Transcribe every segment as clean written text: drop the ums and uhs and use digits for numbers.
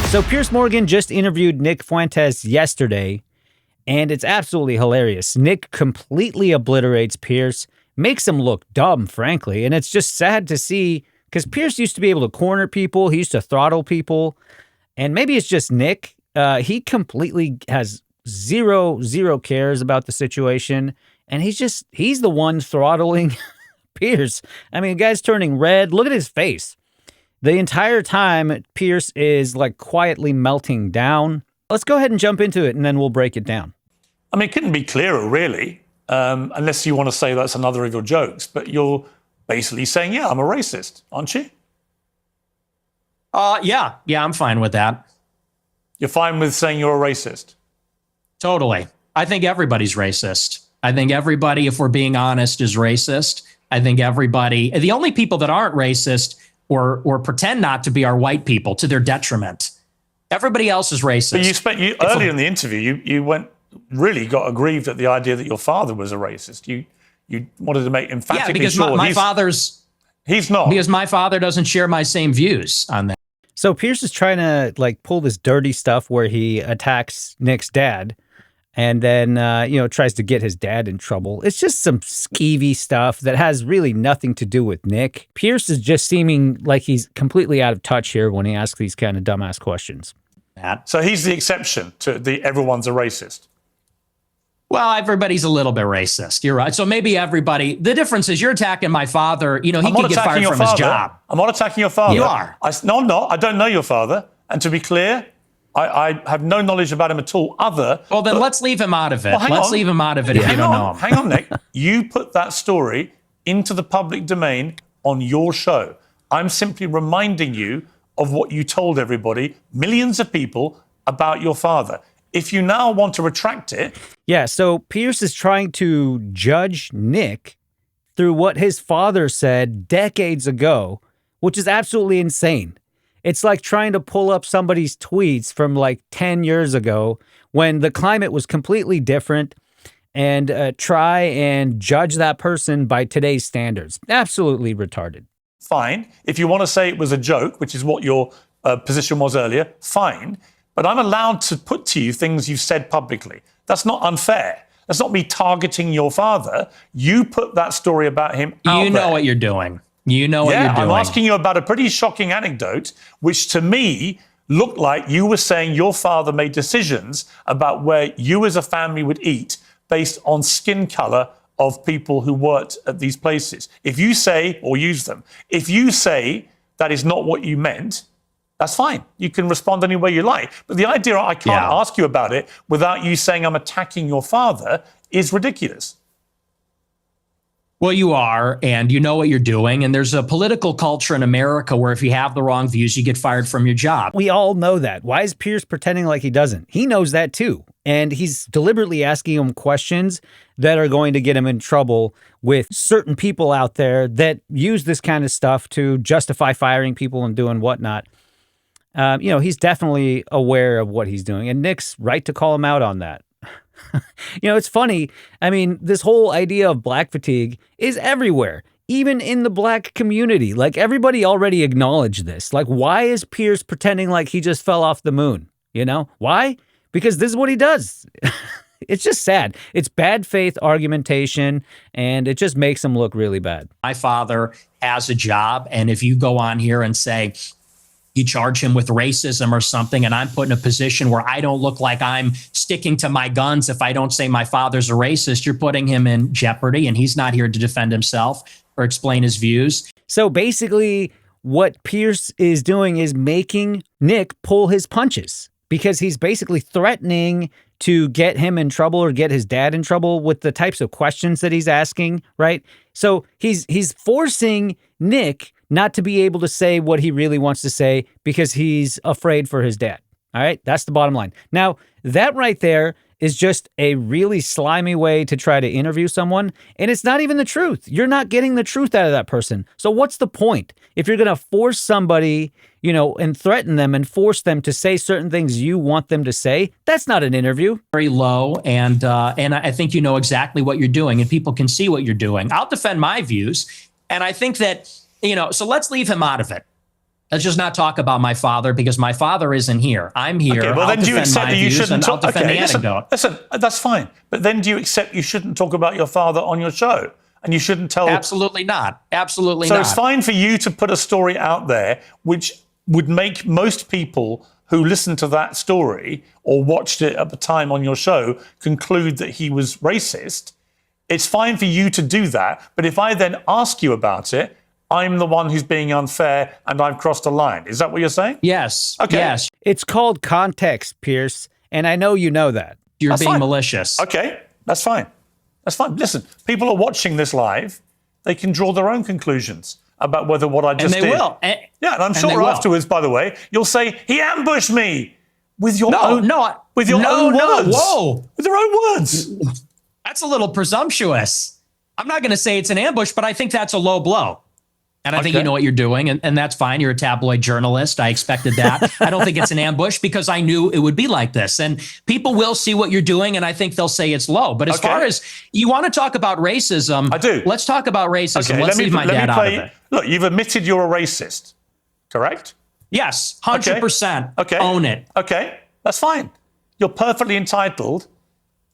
So Pierce Morgan just interviewed Nick Fuentes yesterday, and it's absolutely hilarious. Nick completely obliterates Pierce, makes him look dumb, frankly, and it's just sad to see because Pierce used to be able to corner people. He used to throttle people, and maybe it's just Nick. He completely has zero cares about the situation, and he's the one throttling Pierce. I mean, the guy's turning red. Look at his face. The entire time, Pierce is like quietly melting down. Let's go ahead and jump into it, and then we'll break it down. I mean, it couldn't be clearer, really, unless you want to say that's another of your jokes. But you're basically saying, yeah, I'm a racist, aren't you? Yeah, I'm fine with that. You're fine with saying you're a racist? Totally. I think everybody's racist. I think everybody, if we're being honest, is racist. I think everybody, the only people that aren't racist or pretend not to be are white people to their detriment. Everybody else is racist. But earlier in the interview, you got aggrieved at the idea that your father was a racist. You wanted to make emphatically because sure my father's... He's not. Because my father doesn't share my same views on that. So Pierce is trying to like pull this dirty stuff where he attacks Nick's dad and then, tries to get his dad in trouble. It's just some skeevy stuff that has really nothing to do with Nick. Pierce is just seeming like he's completely out of touch here when he asks these kind of dumbass questions. So he's the exception to the everyone's a racist. Well, everybody's a little bit racist. You're right. So maybe everybody, the difference is you're attacking my father. He could get fired from his job. I'm not attacking your father. You are. No, I'm not. I don't know your father. And to be clear, I have no knowledge about him at all Well, then let's leave him out of it. Let's leave him out of it if you don't know him. Hang on, Nick. You put that story into the public domain on your show. I'm simply reminding you of what you told everybody, millions of people, about your father. If you now want to retract it... Yeah, so Pierce is trying to judge Nick through what his father said decades ago, which is absolutely insane. It's like trying to pull up somebody's tweets from like 10 years ago when the climate was completely different and try and judge that person by today's standards. Absolutely retarded. Fine. If you want to say it was a joke, which is what your position was earlier, fine. But I'm allowed to put to you things you've said publicly. That's not unfair. That's not me targeting your father. You put that story about him out there. You know what you're doing. You know what you're doing. I'm asking you about a pretty shocking anecdote, which to me looked like you were saying your father made decisions about where you as a family would eat based on skin color of people who worked at these places. If you say, or use them, if you say that is not what you meant, that's fine. You can respond any way you like. But the idea I can't ask you about it without you saying I'm attacking your father is ridiculous. Well, you are, and you know what you're doing. And there's a political culture in America where if you have the wrong views, you get fired from your job. We all know that. Why is Piers pretending like he doesn't? He knows that too. And he's deliberately asking him questions that are going to get him in trouble with certain people out there that use this kind of stuff to justify firing people and doing whatnot. He's definitely aware of what he's doing. And Nick's right to call him out on that. It's funny. I mean, this whole idea of black fatigue is everywhere, even in the black community. Like, everybody already acknowledged this. Like, why is Piers pretending like he just fell off the moon? Why? Because this is what he does. It's just sad. It's bad faith argumentation, and it just makes him look really bad. My father has a job, and if you go on here and say, you charge him with racism or something, and I'm put in a position where I don't look like I'm sticking to my guns if I don't say my father's a racist, you're putting him in jeopardy, and he's not here to defend himself or explain his views. So basically, what Pierce is doing is making Nick pull his punches because he's basically threatening to get him in trouble or get his dad in trouble with the types of questions that he's asking, right? So he's forcing Nick not to be able to say what he really wants to say because he's afraid for his dad. All right, that's the bottom line. Now, that right there is just a really slimy way to try to interview someone, and it's not even the truth. You're not getting the truth out of that person. So what's the point? If you're going to force somebody, and threaten them and force them to say certain things you want them to say, that's not an interview. Very low, and I think you know exactly what you're doing, and people can see what you're doing. I'll defend my views, and I think that, so let's leave him out of it. Let's just not talk about my father because my father isn't here. I'm here. Okay, well, then do you accept that you shouldn't talk? Okay, listen, that's fine. But then do you accept you shouldn't talk about your father on your show? And you shouldn't tell... Absolutely not. Absolutely not. So it's fine for you to put a story out there which would make most people who listened to that story or watched it at the time on your show conclude that he was racist. It's fine for you to do that. But if I then ask you about it, I'm the one who's being unfair and I've crossed a line. Is that what you're saying? Yes. Okay. Yes. It's called context, Pierce, and I know you know that. You're That's being fine. malicious. Okay, that's fine. That's fine. Listen, people are watching this live. They can draw their own conclusions about whether what I just did. And they will. Yeah, and I'm sure afterwards, by the way, you'll say, he ambushed me with your own words. With your own words. That's a little presumptuous. I'm not going to say it's an ambush, but I think that's a low blow. And I think you know what you're doing, and that's fine. You're a tabloid journalist. I expected that. I don't think it's an ambush because I knew it would be like this. And people will see what you're doing, and I think they'll say it's low. But as far as you want to talk about racism, I do. Let's talk about racism. Okay, let's leave my dad out of it. Look, you've admitted you're a racist, correct? Yes, 100%. Okay. Own it. Okay, that's fine. You're perfectly entitled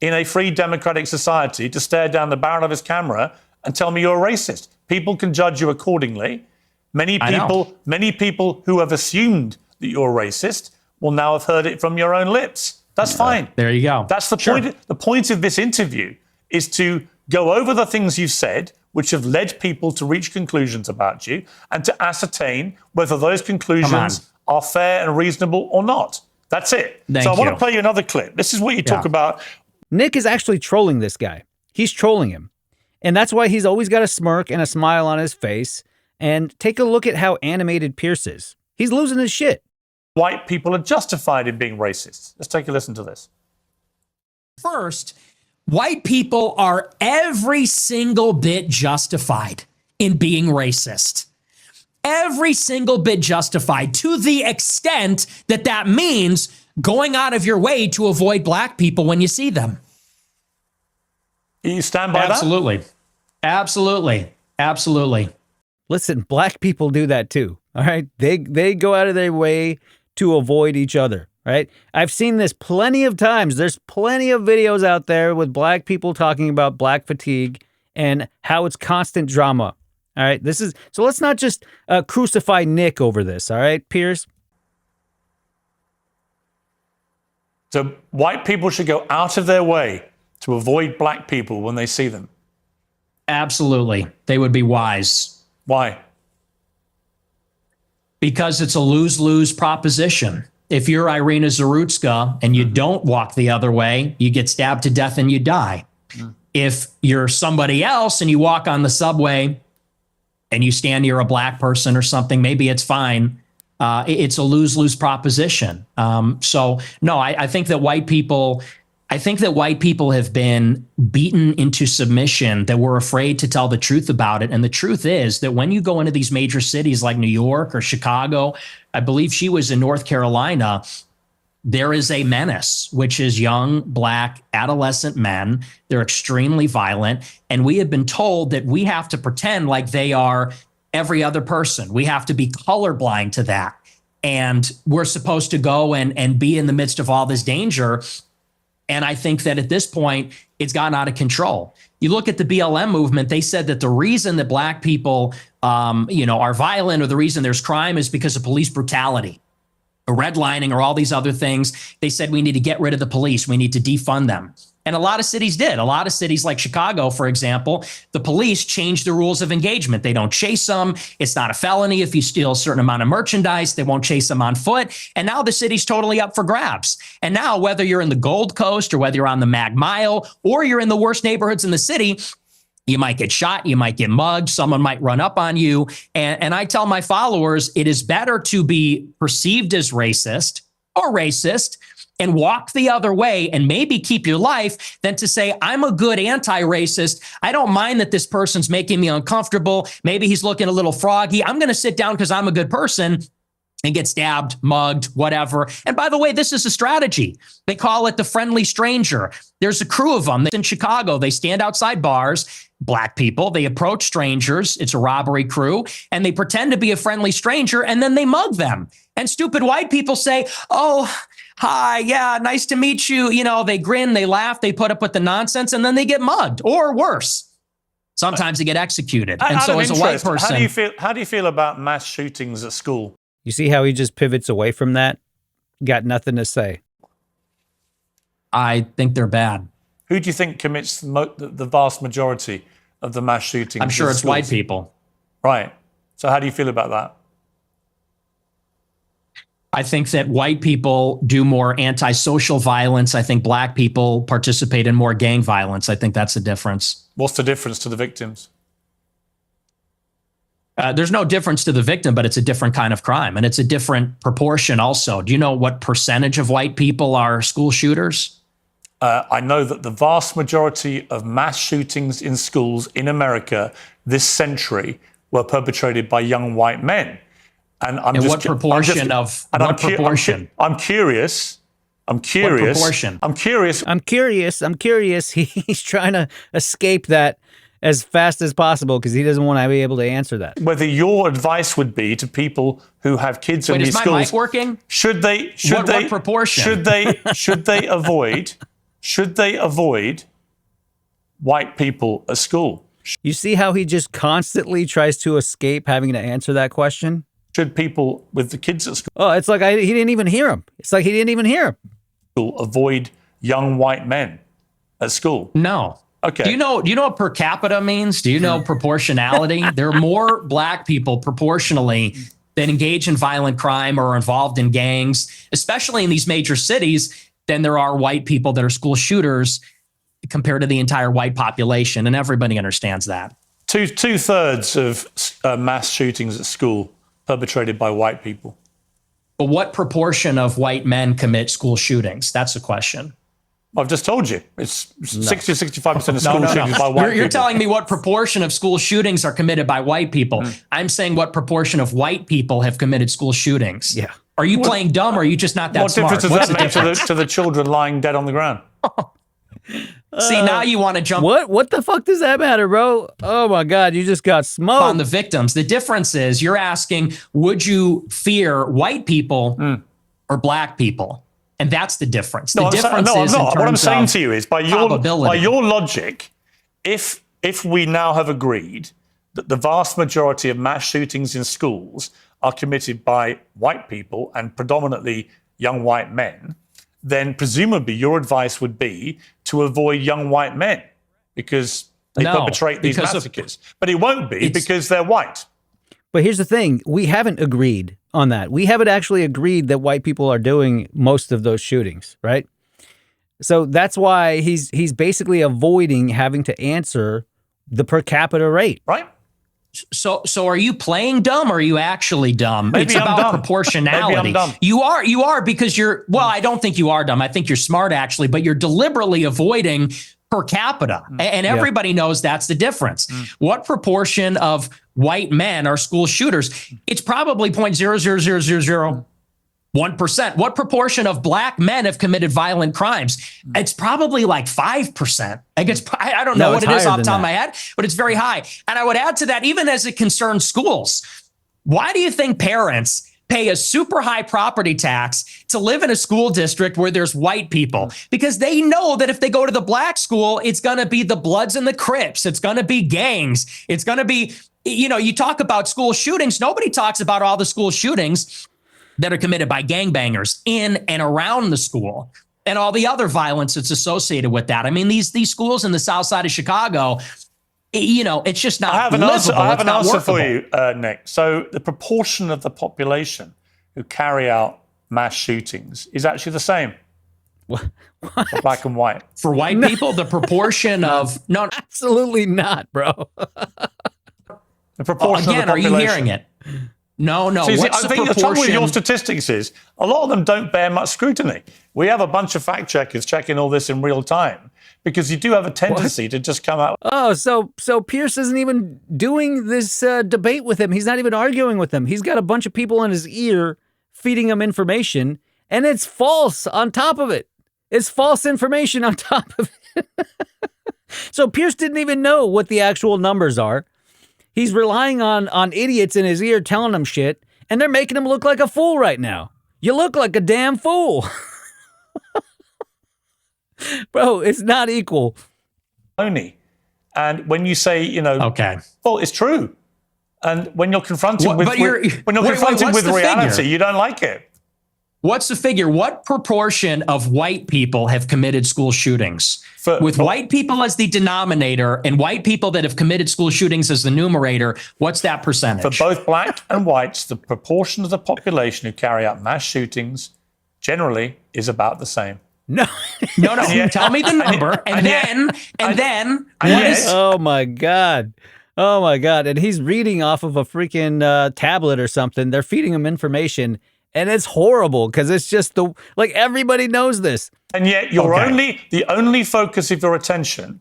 in a free democratic society to stare down the barrel of his camera and tell me you're a racist. People can judge you accordingly. Many people who have assumed that you're a racist will now have heard it from your own lips. That's fine. There you go. That's the point. The point of this interview is to go over the things you've said, which have led people to reach conclusions about you, and to ascertain whether those conclusions are fair and reasonable or not. That's it. Thank I want to you. play you another clip. This is what you talk about. Nick is actually trolling this guy. He's trolling him. And that's why he's always got a smirk and a smile on his face. And take a look at how animated Pierce is. He's losing his shit. White people are justified in being racist. Let's take a listen to this. First, white people are every single bit justified in being racist. Every single bit justified, to the extent that that means going out of your way to avoid black people when you see them. You stand by that? Absolutely. Absolutely. Listen, black people do that too. All right. They go out of their way to avoid each other. Right. I've seen this plenty of times. There's plenty of videos out there with black people talking about black fatigue and how it's constant drama. All right. So let's not just crucify Nick over this. All right, Piers. So white people should go out of their way to avoid black people when they see them. Absolutely. They would be wise. Why? Because it's a lose-lose proposition. If you're Irina Zarutska and you don't walk the other way, you get stabbed to death and you die. If you're somebody else and you walk on the subway and you stand near a black person or something, maybe it's fine. It's a lose-lose proposition. So no, I think that white people have been beaten into submission, that we're afraid to tell the truth about it. And the truth is that when you go into these major cities like New York or Chicago, I believe she was in North Carolina, there is a menace, which is young, black, adolescent men. They're extremely violent. And we have been told that we have to pretend like they are every other person. We have to be colorblind to that. And we're supposed to go and be in the midst of all this danger. And I think that at this point, it's gotten out of control. You look at the BLM movement, they said that the reason that black people, are violent, or the reason there's crime, is because of police brutality, or redlining, or all these other things. They said we need to get rid of the police. We need to defund them. And a lot of cities did. A lot of cities like Chicago, for example, the police changed the rules of engagement. They don't chase them. It's not a felony if you steal a certain amount of merchandise. They won't chase them on foot. And now the city's totally up for grabs. And now whether you're in the Gold Coast or whether you're on the Mag Mile or you're in the worst neighborhoods in the city, you might get shot, you might get mugged, someone might run up on you. And I tell my followers, it is better to be perceived as racist or racist and walk the other way and maybe keep your life than to say, I'm a good anti-racist. I don't mind that this person's making me uncomfortable. Maybe he's looking a little froggy. I'm going to sit down because I'm a good person. and get stabbed, mugged, whatever. And by the way, this is a strategy. They call it the friendly stranger. There's a crew of them in Chicago. They stand outside bars, black people. They approach strangers. It's a robbery crew, and they pretend to be a friendly stranger, and then they mug them. And stupid white people say, "Oh, hi, yeah, nice to meet you." You know, they grin, they laugh, they put up with the nonsense, and then they get mugged, or worse. Sometimes they get executed. And so as a white person, how do you feel about mass shootings at school? You see how he just pivots away from that? Got nothing to say. I think they're bad. Who do you think commits the vast majority of the mass shootings? I'm sure it's schools? white people. Right. So how do you feel about that? I think that white people do more antisocial violence. I think black people participate in more gang violence. I think that's the difference. What's the difference to the victims? There's no difference to the victim, but it's a different kind of crime, and it's a different proportion also. Do you know what percentage of white people are school shooters? I know that the vast majority of mass shootings in schools in America this century were perpetrated by young white men. And I'm and just, what proportion of what I'm proportion? I'm curious. What proportion? I'm curious. He's trying to escape that as fast as possible because he doesn't want to be able to answer that. Whether your advice would be to people who have kids in Wait, these is my schools, mic working? What proportion? should they avoid white people at school? You see how he just constantly tries to escape having to answer that question? Should people with the kids at school Oh, it's like he didn't even hear him. It's like he didn't even hear him. avoid young white men at school? No. Okay. Do you know what per capita means? Do you know proportionality? There are more black people proportionally that engage in violent crime or are involved in gangs, especially in these major cities, than there are white people that are school shooters compared to the entire white population. And everybody understands that. Two-thirds of mass shootings at school perpetrated by white people. But what proportion of white men commit school shootings? That's the question. I've just told you. It's 60 to 65% of school shootings by white people. You're telling me what proportion of school shootings are committed by white people. I'm saying what proportion of white people have committed school shootings. Yeah. Are you playing dumb or are you just not that smart? What difference does that make to the children lying dead on the ground? See, now you want to jump What the fuck does that matter, bro? Oh my God, you just got smoked. on the victims. The difference is you're asking, would you fear white people or black people? And that's the difference. The difference is in terms What I'm saying of to you is by your logic, if we now have agreed that the vast majority of mass shootings in schools are committed by white people and predominantly young white men, then presumably your advice would be to avoid young white men because they perpetrate these massacres. But it won't be because they're white. But here's the thing. We haven't agreed on that. We haven't actually agreed that white people are doing most of those shootings, right? So that's why he's basically avoiding having to answer the per capita rate. Right? So are you playing dumb or are you actually dumb? Maybe it's I'm about dumb. proportionality. Maybe I'm dumb. You are because well, I don't think you are dumb. I think you're smart actually, but you're deliberately avoiding per capita. And everybody knows that's the difference. What proportion of white men are school shooters? It's probably 0.00001%. What proportion of black men have committed violent crimes? It's probably like 5%. I don't know what it is off the top of my head, but it's very high. And I would add to that, even as it concerns schools, why do you think parents pay a super high property tax to live in a school district where there's white people? Because they know that if they go to the black school, it's going to be the Bloods and the Crips. It's going to be gangs. It's going to be, you talk about school shootings. Nobody talks about all the school shootings that are committed by gangbangers in and around the school and all the other violence that's associated with that. I mean, these schools in the south side of Chicago, it's just not livable. I have an answer for you, Nick. So the proportion of the population who carry out mass shootings is actually the same. What? For black and white. For white people, the proportion of... No, absolutely not, bro. The proportion of the population. Are you hearing it? No. I think the trouble with your statistics is a lot of them don't bear much scrutiny. We have a bunch of fact checkers checking all this in real time because you do have a tendency to just come out. Oh, so Piers isn't even doing this debate with him. He's not even arguing with him. He's got a bunch of people in his ear feeding them information, and it's false on top of it. It's false information on top of it. So Pierce didn't even know what the actual numbers are. He's relying on idiots in his ear telling him shit, and they're making him look like a fool right now. You look like a damn fool. Bro, it's not equal. Only. And when you say, okay, well, it's true. And when you're confronted with reality, you don't like it. What's the figure? What proportion of white people have committed school shootings? With white people as the denominator and white people that have committed school shootings as the numerator, what's that percentage? For both black and whites, the proportion of the population who carry out mass shootings generally is about the same. No. Tell me the number, and then Oh my God. Oh my God. And he's reading off of a freaking tablet or something. They're feeding him information, and it's horrible because it's just everybody knows this. And yet the only focus of your attention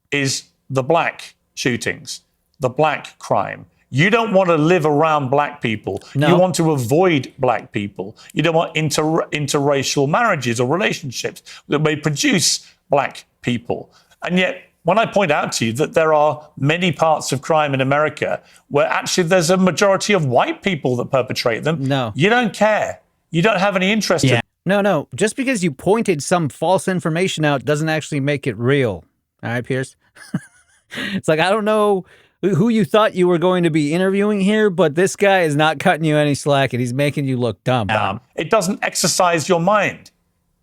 is the black shootings, the black crime. You don't want to live around black people. No. You want to avoid black people. You don't want interracial marriages or relationships that may produce black people. And yet, when I point out to you that there are many parts of crime in America where actually there's a majority of white people that perpetrate them, you don't care. You don't have any interest in it. No. Just because you pointed some false information out doesn't actually make it real. All right, Piers? It's like, I don't know who you thought you were going to be interviewing here, but this guy is not cutting you any slack, and he's making you look dumb. It doesn't exercise your mind.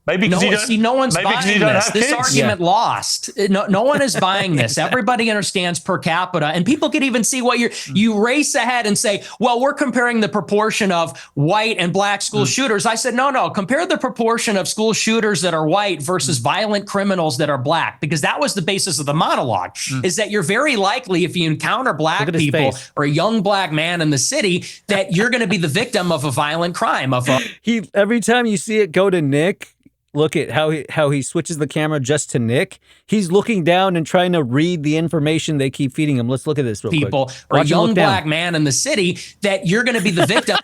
Maybe because no one's buying this. This argument lost. No one is buying this. Everybody understands per capita, and people can even see what you race ahead and say, well, we're comparing the proportion of white and black school shooters. I said, no, compare the proportion of school shooters that are white versus violent criminals that are black, because that was the basis of the monologue, is that you're very likely, if you encounter black people or a young black man in the city, that you're going to be the victim of a violent crime. Every time you see it go to Nick, look at how he switches the camera just to Nick. He's looking down and trying to read the information they keep feeding him. Let's look at this real quick. Or a young black man in the city, that you're going to be the victim.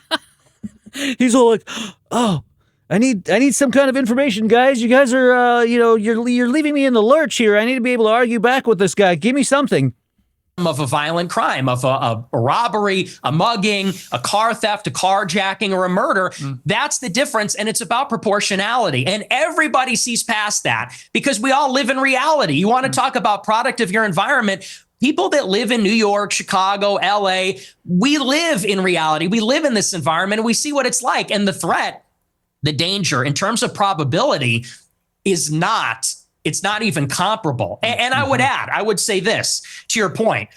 He's all like, oh, I need some kind of information, guys. You guys are, you're leaving me in the lurch here. I need to be able to argue back with this guy. Give me something. Of a violent crime, of a robbery, a mugging, a car theft, a carjacking, or a murder. That's the difference, and it's about proportionality. And everybody sees past that because we all live in reality. You want to talk about product of your environment. People that live in New York, Chicago, LA, we live in reality. We live in this environment, and we see what it's like. And the threat, the danger, in terms of probability, it's not even comparable. And I would say this to your point.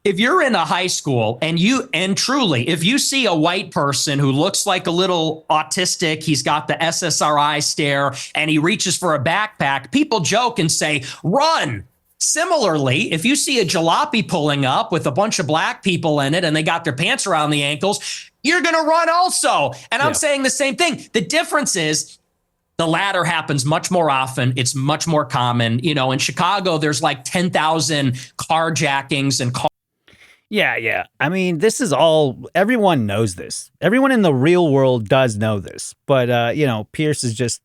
If you're in a high school and truly, if you see a white person who looks like a little autistic, he's got the SSRI stare and he reaches for a backpack, people joke and say, run. Similarly, if you see a jalopy pulling up with a bunch of black people in it and they got their pants around the ankles, you're going to run also. And I'm saying the same thing. The difference is, the latter happens much more often. It's much more common. In Chicago, there's like 10,000 carjackings and Yeah. I mean, this is everyone knows this. Everyone in the real world does know this. But, Pierce is just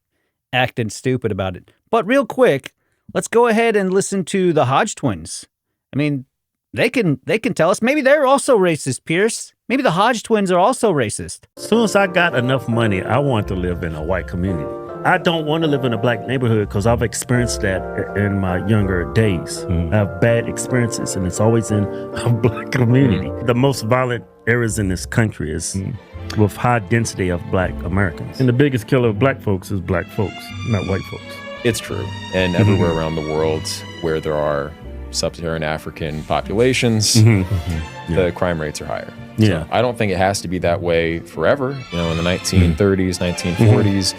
acting stupid about it. But real quick, let's go ahead and listen to the Hodge twins. I mean, they can tell us. Maybe they're also racist, Pierce. Maybe the Hodge twins are also racist. As soon as I got enough money, I want to live in a white community. I don't want to live in a black neighborhood because I've experienced that in my younger days. I have bad experiences, and it's always in a black community. The most violent areas in this country is with high density of black Americans. And the biggest killer of black folks is black folks, not white folks. It's true. And everywhere around the world where there are sub-Saharan African populations, the crime rates are higher. So I don't think it has to be that way forever. In the 1930s, 1940s,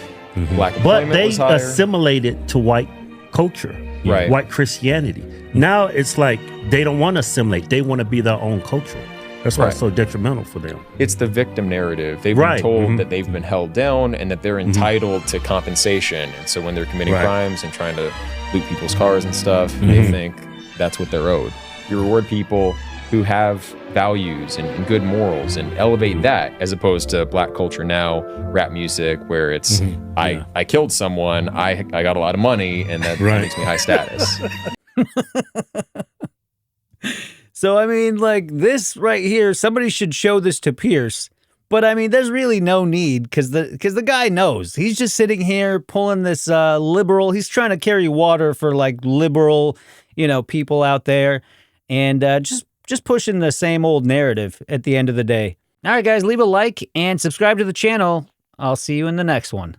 black employment was higher. But they assimilated to white culture, white Christianity. Now it's like they don't want to assimilate. They want to be their own culture. That's why it's so detrimental for them. It's the victim narrative. They've been told that they've been held down and that they're entitled to compensation. And so when they're committing crimes and trying to loot people's cars and stuff, they think that's what they're owed. You reward people who have values and good morals and elevate that, as opposed to black culture now, rap music, where it's I killed someone, I got a lot of money, and that makes me high status. So, I mean, like, this right here, somebody should show this to Pierce. But, I mean, there's really no need, because the guy knows. He's just sitting here pulling this liberal. He's trying to carry water for, like, liberal, people out there. And just pushing the same old narrative at the end of the day. All right, guys, leave a like and subscribe to the channel. I'll see you in the next one.